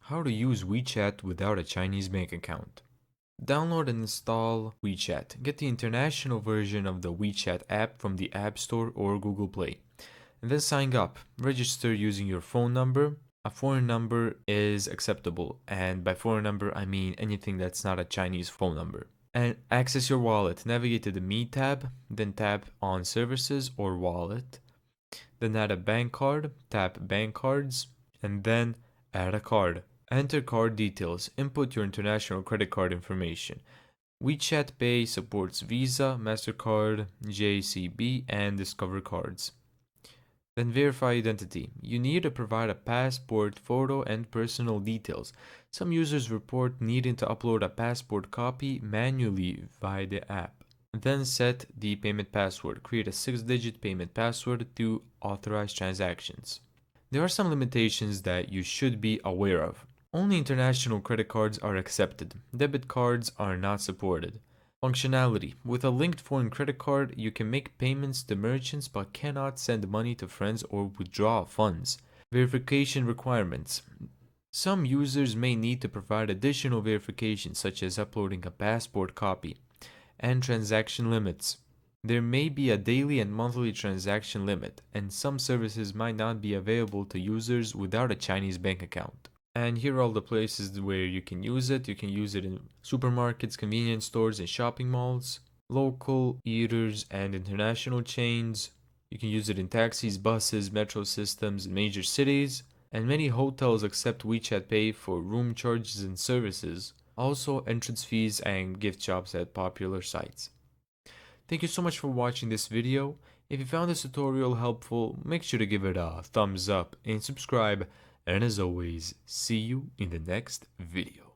How to use WeChat without a Chinese bank account. Download and install WeChat. Get the international version of the WeChat app from the App Store or Google Play. And then sign up. Register using your phone number. A foreign number is acceptable, and by foreign number I mean anything that's not a Chinese phone number. And access your wallet. Navigate to the Me tab, then tap on Services or Wallet. Then add a bank card, tap Bank Cards, and then add a card. Enter card details. Input your international credit card information. WeChat Pay supports Visa, MasterCard, JCB, and Discover cards. Then verify identity. You need to provide a passport photo and personal details. Some users report needing to upload a passport copy manually via the app. Then set the payment password. Create a 6-digit payment password to authorize transactions. There are some limitations that you should be aware of. Only international credit cards are accepted. Debit cards are not supported. Functionality. With a linked foreign credit card, you can make payments to merchants but cannot send money to friends or withdraw funds. Verification requirements. Some users may need to provide additional verification, such as uploading a passport copy, and transaction limits. There may be a daily and monthly transaction limit, and some services might not be available to users without a Chinese bank account. And here are all the places where you can use it. You can use it in supermarkets, convenience stores, and shopping malls, local eaters, and international chains. You can use it in taxis, buses, metro systems in major cities, and many hotels accept WeChat Pay for room charges and services, also entrance fees and gift shops at popular sites. Thank you so much for watching this video. If you found this tutorial helpful, make sure to give it a thumbs up and subscribe. And as always, see you in the next video.